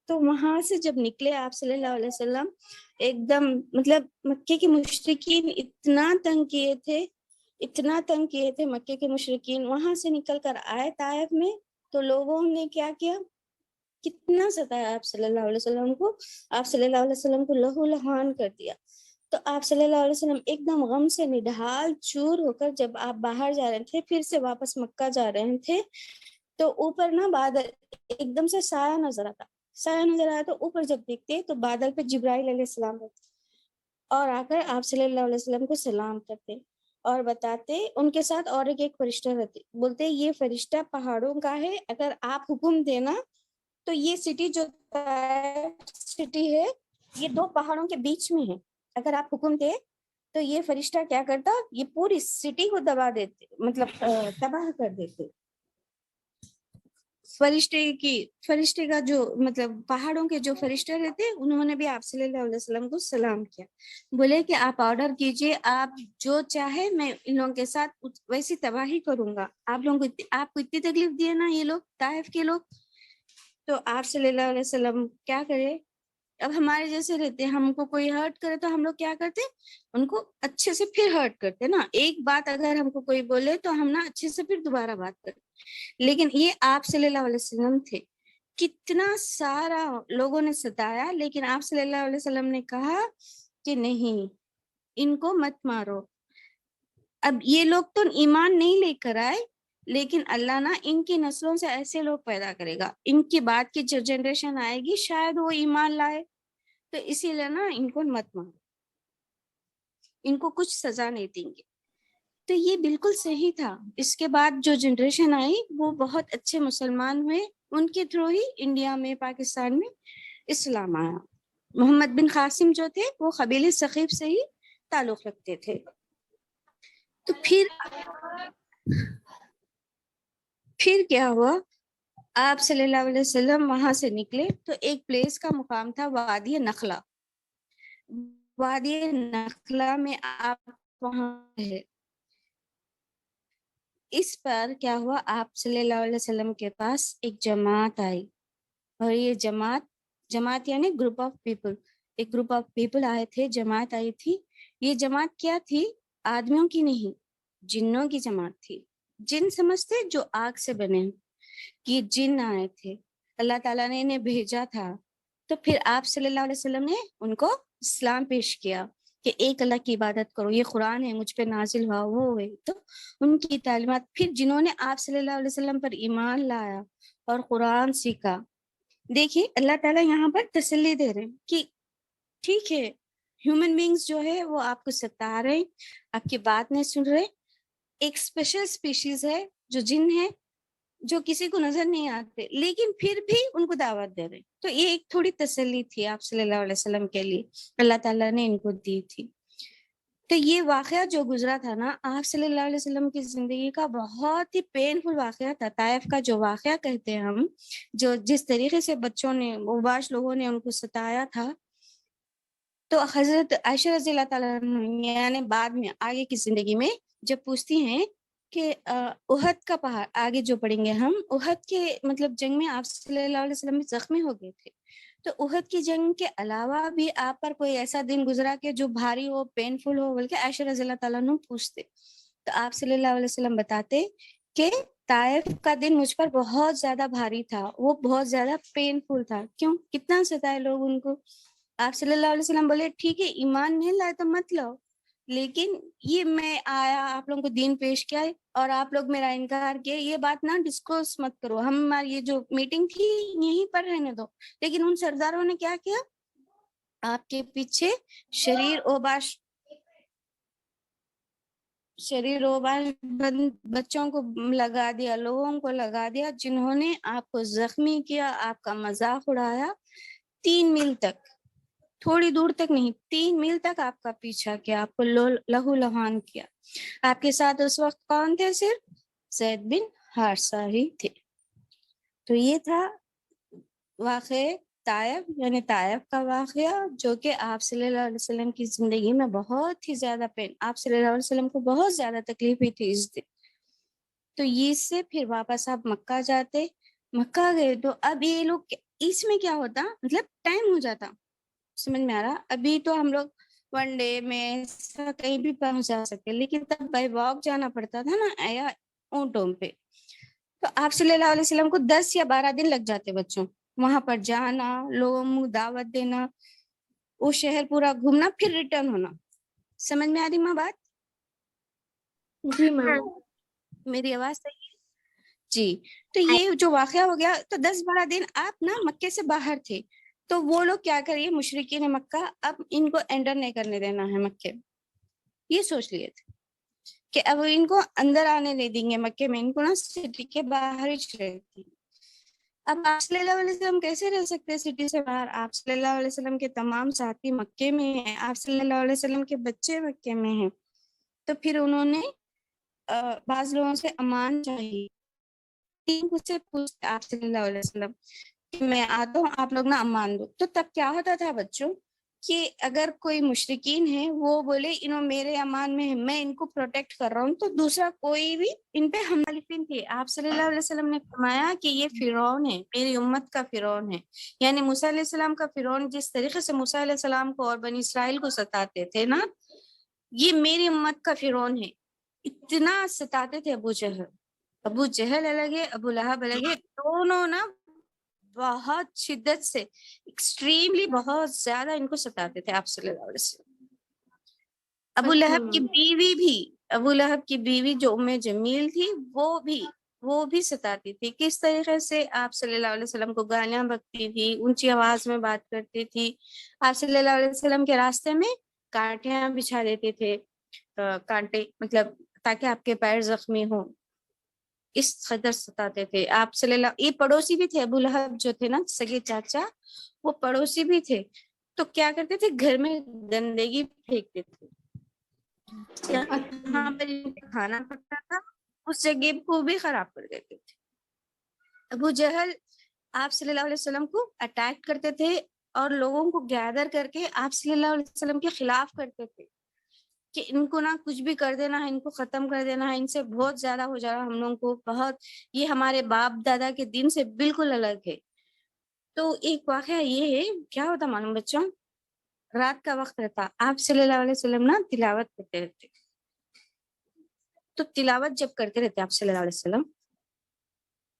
Speaker 1: تو وہاں سے جب نکلے آپ صلی اللہ علیہ وسلم ایک دم مطلب مکے کے مشرکین اتنا تنگ کیے تھے مکے کے مشرکین. وہاں سے نکل کر آئے طائف میں تو لوگوں نے کیا کیا، کتنا ستایا آپ صلی اللہ علیہ وسلم کو، آپ صلی اللہ علیہ وسلم کو لہو لہان کر دیا. تو آپ صلی اللہ علیہ وسلم ایک دم غم سے نڈھال چور ہو کر جب آپ باہر جا رہے تھے، پھر سے واپس مکہ جا رہے تھے، تو اوپر نا بادل ایک دم سے سایہ نظر آیا. تو اوپر جب دیکھتے تو بادل پہ جبرائیل علیہ السلام رہتے اور آ کر آپ صلی اللہ علیہ وسلم کو سلام کرتے اور بتاتے ان کے ساتھ اور ایک فرشتہ رہتے، بولتے یہ فرشتہ پہاڑوں کا ہے، اگر آپ حکم دینا تو یہ سٹی جو سٹی ہے یہ 2 پہاڑوں کے بیچ میں ہے، اگر آپ حکم دے تو یہ فرشتہ کیا کرتا، یہ پوری سٹی کو دبا دیتے، مطلب تباہ کر دیتے۔ فرشتے کا جو مطلب پہاڑوں کے جو فرشتے رہتے انہوں نے بھی آپ صلی اللہ علیہ وسلم کو سلام کیا، بولے کہ آپ آرڈر کیجئے، آپ جو چاہے میں ان لوگوں کے ساتھ ویسی تباہی کروں گا، آپ لوگوں کو آپ کو اتنی تکلیف دیے نا یہ لوگ طائف کے لوگ، تو آپ صلی اللہ علیہ وسلم کیا کرے، اب ہمارے جیسے رہتے ہم کو کوئی ہرٹ کرے تو ہم لوگ کیا کرتے، ان کو اچھے سے پھر ہرٹ کرتے نا، ایک بات اگر ہم کو کوئی بولے تو ہم نا اچھے سے پھر دوبارہ بات کرتے، لیکن یہ آپ صلی اللہ علیہ وسلم تھے، کتنا سارا لوگوں نے ستایا لیکن آپ صلی اللہ علیہ وسلم نے کہا کہ نہیں ان کو مت مارو۔ اب یہ لوگ تو ایمان نہیں لے کر آئے لیکن اللہ نا ان کی نسلوں سے ایسے لوگ پیدا کرے گا، ان کی بعد کی جو جنریشن آئے گی شاید وہ ایمان لائے، تو اسی لیے نا ان کو مت مارو، ان کو کچھ سزا نہیں دیں گے۔ تو یہ بالکل صحیح تھا، اس کے بعد جو جنریشن آئی وہ بہت اچھے مسلمان ہوئے، ان کے تھرو ہی انڈیا میں پاکستان میں اسلام آیا۔ محمد بن قاسم جو تھے وہ قبیلے ثقیف سے ہی تعلق رکھتے تھے۔ تو پھر کیا ہوا، آپ صلی اللہ علیہ وسلم وہاں سے نکلے تو ایک پلیس کا مقام تھا وادی نخلا، وادی نخلا میں آپ وہاں ہے، اس پر کیا ہوا، آپ صلی اللہ علیہ وسلم کے پاس ایک جماعت آئی، اور یہ جماعت یعنی گروپ آف پیپل، ایک گروپ آف پیپل آئے تھے، جماعت آئی تھی۔ یہ جماعت کیا تھی، آدمیوں کی نہیں جنوں کی جماعت تھی۔ جن سمجھتے جو آگ سے بنے، یہ جن آئے تھے، اللہ تعالیٰ نے انہیں بھیجا تھا، تو پھر آپ صلی اللہ علیہ وسلم نے ان کو اسلام پیش کیا کہ ایک اللہ کی عبادت کرو، یہ قرآن ہے مجھ پہ نازل ہوا وہ ہے، تو ان کی تعلیمات، پھر جنہوں نے آپ صلی اللہ علیہ وسلم پر ایمان لایا اور قرآن سیکھا۔ دیکھیے اللہ تعالیٰ یہاں پر تسلی دے رہے ہیں کہ ٹھیک ہے ہیومن بینگز جو ہے وہ آپ کو ستا رہے، آپ کی بات نہیں سن رہے، ایک اسپیشل اسپیشیز ہے جو جن ہے جو کسی کو نظر نہیں آتے لیکن پھر بھی ان کو دعوت دے رہے، تو یہ ایک تھوڑی تسلی تھی آپ صلی اللہ علیہ وسلم کے لیے، اللہ تعالیٰ نے ان کو دی تھی۔ تو یہ واقعہ جو گزرا تھا نا آپ صلی اللہ علیہ وسلم کی زندگی کا بہت ہی پینفل واقعہ تھا، طائف کا جو واقعہ کہتے ہیں ہم، جو جس طریقے سے بچوں نے اوباش لوگوں نے ان کو ستایا تھا، تو حضرت عائشہ رضی اللہ تعالیٰ عنہ یعنی بعد میں آگے کی زندگی میں جب پوچھتی ہیں کہ احد کا پہاڑ، آگے جو پڑھیں گے ہم، احد کے مطلب جنگ میں آپ صلی اللہ علیہ وسلم زخمی ہو گئے تھے، تو احد کی جنگ کے علاوہ بھی آپ پر کوئی ایسا دن گزرا کہ جو بھاری ہو، پینفل ہو، بلکہ عائشہ رضی اللہ تعالیٰ عنہ پوچھتے، تو آپ صلی اللہ علیہ وسلم بتاتے کہ طائف کا دن مجھ پر بہت زیادہ بھاری تھا، وہ بہت زیادہ پینفل تھا، کیوں، کتنا ستائے لوگ ان کو۔ آپ صلی اللہ علیہ وسلم بولے ٹھیک ہے ایمان نہیں لائے تو مت لاؤ، لیکن یہ میں آیا آپ لوگوں کو دین پیش کیا ہے اور آپ لوگ میرا انکار کیا، یہ بات نہ ڈسکس مت کرو، ہم یہ جو میٹنگ تھی یہیں پر رہنے دو۔ لیکن ان سرداروں نے کیا کیا، آپ کے پیچھے شریر اوباش بچوں کو لگا دیا، لوگوں کو لگا دیا، جنہوں نے آپ کو زخمی کیا، آپ کا مذاق اڑایا، 3 میل تک، تھوڑی دور تک نہیں، 3 میل تک آپ کا پیچھا کیا، آپ کو لہو لہان کیا۔ آپ کے ساتھ اس وقت کون تھے، صرف زید بن حارثہ ہی تھے۔ تو یہ تھا واقع طائف، یعنی طائف کا واقعہ، جو کہ آپ صلی اللہ علیہ وسلم کی زندگی میں بہت ہی زیادہ آپ صلی اللہ علیہ وسلم کو بہت زیادہ تکلیف ہوئی تھی اس دن۔ تو یہ سے پھر واپس آپ مکہ جاتے، مکہ گئے تو اب یہ لوگ اس میں کیا ہوتا، مطلب ٹائم ہو جاتا، سمجھ میں آ رہا، ابھی تو ہم لوگ 1 ڈے میں کہیں بھی پہنچ جا سکتے، لیکن تب بائی واک جانا پڑتا تھا نا یا اونٹوں پہ، تو آپ صلی اللہ علیہ وسلم کو 10 یا 12 دن لگ جاتے بچوں، وہاں پر جانا، لوگوں کو دعوت دینا، وہ شہر پورا گھومنا، پھر ریٹرن ہونا۔ سمجھ میں آ رہی ماں بات؟
Speaker 2: جی میم۔
Speaker 1: میری آواز صحیح ہے جی؟ تو یہ جو واقعہ ہو گیا، تو 10-12 دن آپ نا مکے سے باہر تھے، تو وہ لوگ کیا کریے، مشرکین مکہ اب ان کو انٹر نہیں کرنے دینا ہے مکے، یہ سوچ لیے تھے۔ کہ اب ان کو اندر آنے نہیں دیں گے مکے میں، ان کو نا سٹی کے باہر ہی رہتی. اب آپ صلی اللہ علیہ وسلم کیسے رہ سکتے ہیں سٹی سے باہر؟ آپ صلی اللہ علیہ وسلم کے تمام ساتھی مکے میں ہیں، آپ صلی اللہ علیہ وسلم کے بچے مکے میں ہیں. تو پھر انہوں نے بعض لوگوں سے امان چاہیے، مجھ سے پوچھتے آپ صلی اللہ علیہ وسلم کہ میں آتا ہوں، آپ لوگ نا امان دو. تو تب کیا ہوتا تھا بچوں کہ اگر کوئی مشرکین ہے وہ بولے انہوں میرے امان میں ہے، میں ان کو پروٹیکٹ کر رہا ہوں، تو دوسرا کوئی بھی ان پہ حملہ تھے. آپ صلی اللہ علیہ وسلم نے فرمایا کہ یہ فرعون ہے، میری امت کا فرعون ہے. یعنی موسیٰ علیہ السلام کا فرعون جس طریقے سے موسیٰ علیہ السلام کو اور بنی اسرائیل کو ستاتے تھے نا، یہ میری امت کا فرعون ہے. اتنا ستاتے تھے ابو جہل الگ ہے، ابو لہب الگ ہے، دونوں نا بہت شدت سے ایکسٹریملی بہت زیادہ ان کو ستاتے تھے آپ صلی اللہ علیہ وسلم. ابو لہب کی بیوی جو ام جمیل تھی وہ بھی ستاتی تھی. کس طریقے سے آپ صلی اللہ علیہ وسلم کو گالیاں بکتی تھی، اونچی آواز میں بات کرتی تھی. آپ صلی اللہ علیہ وسلم کے راستے میں کانٹیاں بچھا دیتے تھے، کانٹے مطلب تاکہ آپ کے پیر زخمی ہوں، اس قدر ستاتے تھے. آپ صلی اللہ، یہ پڑوسی بھی تھے، ابو لہب جو تھے نا سگے چاچا، وہ پڑوسی بھی تھے. تو کیا کرتے تھے، گھر میں گندگی پھینکتے تھے، جہاں پر کھانا پکتا تھا اس جگہ کو بھی خراب کر دیتے تھے. ابو جہل آپ صلی اللہ علیہ وسلم کو اٹیک کرتے تھے اور لوگوں کو گیدر کر کے آپ صلی اللہ علیہ وسلم کے خلاف کرتے تھے کہ ان کو نا کچھ بھی کر دینا ہے، ان کو ختم کر دینا ہے، ان سے بہت زیادہ ہو جا رہا ہم لوگوں کو، بہت یہ ہمارے باپ دادا کے دین سے بالکل الگ ہے. تو ایک واقعہ یہ ہے، کیا ہوتا معلوم بچوں، رات کا وقت رہتا، آپ صلی اللہ علیہ وسلم نا تلاوت کرتے رہتے. تو تلاوت جب کرتے رہتے آپ صلی اللہ علیہ وسلم،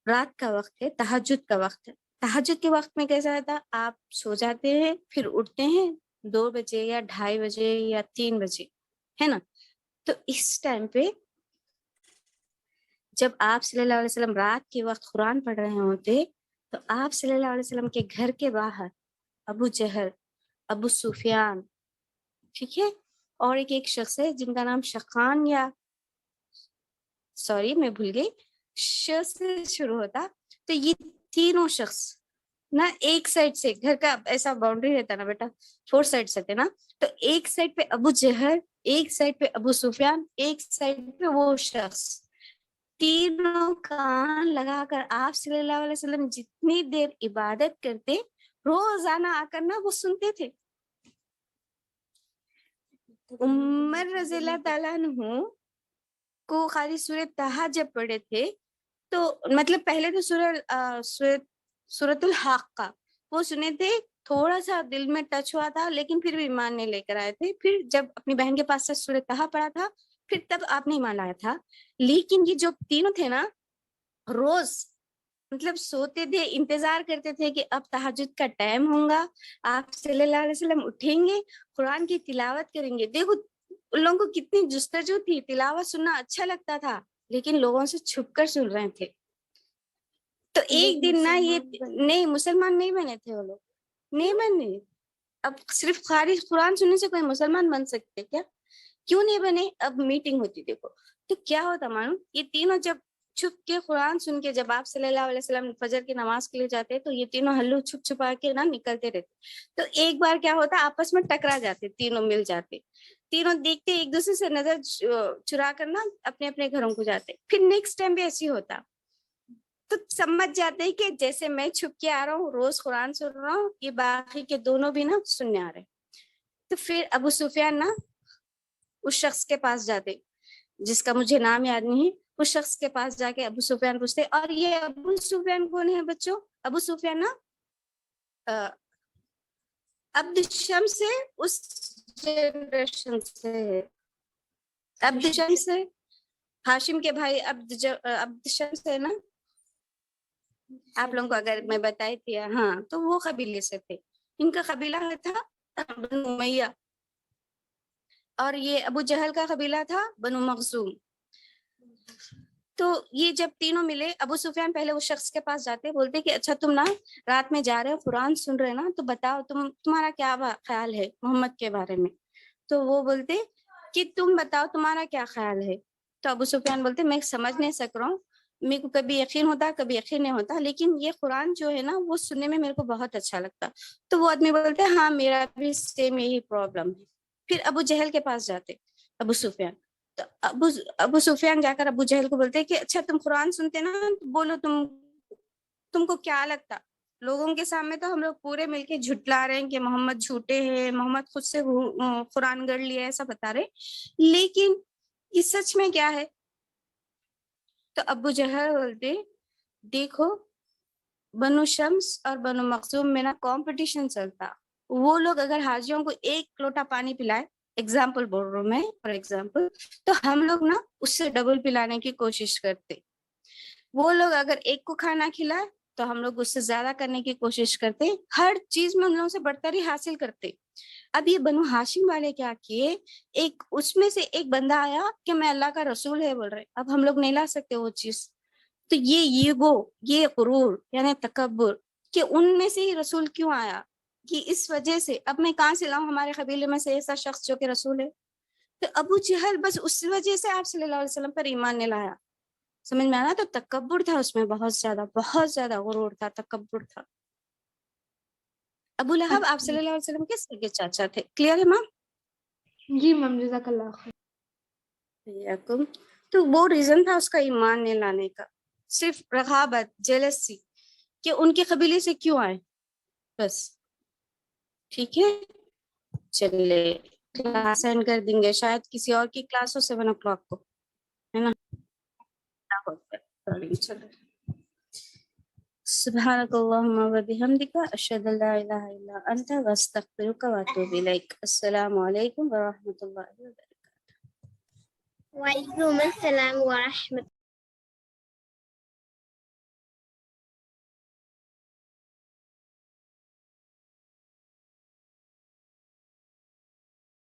Speaker 1: رات کا وقت ہے، تہجد کا وقت ہے. تہجد کے وقت میں کیسا رہتا، آپ سو جاتے ہیں پھر اٹھتے ہیں 2 بجے یا 2:30 بجے یا 3 بجے، ہے نا. تو اس ٹائم پہ جب آپ صلی اللہ علیہ وسلم رات کے وقت قرآن پڑھ رہے ہوتے، تو آپ صلی اللہ علیہ وسلم کے گھر کے باہر ابو جہل، ابو سفیان، ٹھیک ہے، اور ایک شخص ہے جن کا نام شقان، یا سوری میں بھول گئی، ش سے شروع ہوتا. تو یہ تینوں شخص نا ایک سائڈ سے، گھر کا ایسا باؤنڈری رہتا نا بیٹا، 4 سائڈ سے تھے نا، تو ایک سائڈ پہ ابو جہل، ایک سائڈ پہ ابو سفیان، ایک سائڈ پہ وہ شخص، تینوں کان لگا کر آپ صلی اللہ علیہ وسلم جتنی دیر عبادت کرتے، روزانہ آ کر نا وہ سنتے تھے. عمر رضی اللہ تعالیٰ عنہ کو خالی سورہ طہ جب پڑھے تھے، تو مطلب پہلے تو سورۃ الحاقہ وہ سنے تھے، تھوڑا سا دل میں ٹچ ہوا تھا، لیکن پھر بھی ایمان نہیں لے کر آئے تھے. پھر جب اپنی بہن کے پاس سے سورہ طہ پڑھا تھا، پھر تب آپ نے ایمان لایا تھا. لیکن یہ جو تینوں تھے نا، روز مطلب سوتے تھے، انتظار کرتے تھے کہ اب تہجد کا ٹائم ہوگا، آپ صلی اللہ علیہ وسلم اٹھیں گے، قرآن کی تلاوت کریں گے. دیکھو ان لوگوں کو کتنی جستجو تھی، تلاوت سننا اچھا لگتا تھا، لیکن لوگوں سے چھپ کر سن رہے تھے. تو ایک دن نا یہ نہیں، مسلمان نہیں بنے تھے وہ لوگ، نہیں بنے. اب صرف خارج قرآن سننے سے کوئی مسلمان بن سکتے کیا؟ کیوں نہیں بنے؟ اب میٹنگ ہوتی. دیکھو تو کیا ہوتا معلوم، یہ تینوں جب چھپ کے قرآن سن کے جب آپ صلی اللہ علیہ وسلم فجر کی نماز کے لیے جاتے، تو یہ تینوں ہلو چھپ چھپا کے نا نکلتے رہتے. تو ایک بار کیا ہوتا، آپس میں ٹکرا جاتے، تینوں مل جاتے، تینوں دیکھتے ایک دوسرے سے نظر چرا کر نا اپنے اپنے گھروں کو جاتے. پھر نیکسٹ ٹائم بھی ایسی ہوتا، تو سمجھ جاتے ہیں کہ جیسے میں چھپ کے آ رہا ہوں، روز قرآن سن رہا ہوں، یہ باقی کے دونوں بھی نا سننے آ رہے. تو پھر ابو سفیان نا اس شخص کے پاس جاتے جس کا مجھے نام یاد نہیں ہے، اس شخص کے پاس جا کے ابو سفیان پوچھتے. اور یہ ابو سفیان کون ہے بچوں؟ ابو سفیان نا عبد الشمس سے، اس جنریشن سے ہے، عبد الشمس ہے، ہاشم کے بھائی عبد الشمس ہے نا. آپ لوگوں کو اگر میں بتائی تھی، ہاں، تو وہ قبیلے سے تھے. ان کا قبیلہ تھا بنو امیہ، اور یہ ابو جہل کا قبیلہ تھا بنو مخزوم. تو یہ جب تینوں ملے، ابو سفیان پہلے اس شخص کے پاس جاتے، بولتے کہ اچھا تم نا رات میں جا رہے ہو، قرآن سن رہے نا، تو بتاؤ تمہارا کیا خیال ہے محمد کے بارے میں. تو وہ بولتے کہ تم بتاؤ تمہارا کیا خیال ہے. تو ابو سفیان بولتے میں سمجھ نہیں سک رہا ہوں, میرے کو کبھی یقین ہوتا کبھی یقین نہیں ہوتا, لیکن یہ قرآن جو ہے نا وہ سننے میں میرے کو بہت اچھا لگتا. تو وہ آدمی بولتے ہاں میرا بھی سیم یہی پرابلم ہے. پھر ابو جہل کے پاس جاتے ابو سفیان, تو ابو سفیان جا کر ابو جہل کو بولتے کہ اچھا تم قرآن سنتے نا, بولو تم کو کیا لگتا, لوگوں کے سامنے تو ہم لوگ پورے مل کے جھٹلا رہے ہیں کہ محمد جھوٹے ہیں, محمد خود سے قرآن گڑھ لیا, ایسا بتا رہے, لیکن یہ سچ میں کیا ہے؟ تو ابو جہل بولتے دیکھو بنو شمس اور بنو مخزوم میں نا کمپٹیشن چلتا, وہ لوگ اگر حاجیوں کو ایک لوٹا پانی پلائے, ایگزامپل بول رہا ہوں میں فار ایگزامپل, تو ہم لوگ نا اس سے ڈبل پلانے کی کوشش کرتے. وہ لوگ اگر ایک کو کھانا کھلائے تو ہم لوگ اس سے زیادہ کرنے کی کوشش کرتے, ہر چیز میں ان لوگوں سے برتری حاصل کرتے. اب یہ بنو ہاشم والے کیا کیے, ایک اس میں سے ایک بندہ آیا کہ میں اللہ کا رسول ہے بول رہے, اب ہم لوگ نہیں لا سکتے وہ چیز. تو یہ غرور یعنی تکبر کہ ان میں سے ہی رسول کیوں آیا, کہ اس وجہ سے اب میں کہاں سے لاؤں ہمارے قبیلے میں سے ایسا شخص جو کہ رسول ہے. تو ابو جہل بس اس وجہ سے آپ صلی اللہ علیہ وسلم پر ایمان نہیں لایا. سمجھ میں آنا؟ تو تکبر تھا اس میں, بہت زیادہ غرور تھا, تکبر تھا. ابو لہب آپ صلی اللہ علیہ وسلم کے سگے چاچا تھے. کلیئر ہے ماں؟
Speaker 2: جی میم, جزاک اللہ خیر.
Speaker 1: تو وہ ریزن تھا اس کا ایمان نہیں لانے کا, صرف رغابت, جیلسی کہ ان کے قبیلے سے کیوں آئے, بس. ٹھیک ہے, چلے کلاس اینڈ کر دیں گے, شاید کسی اور کی کلاس ہو 7 o'clock کو, ہے نا؟ چلو, سبحانک اللہم و بحمدک اشہد ان لا الہ الا انت واستغفرک واتوب الیک. السلام علیکم ورحمۃ اللہ وبرکاتہ.
Speaker 3: وعلیکم السلام ورحمۃ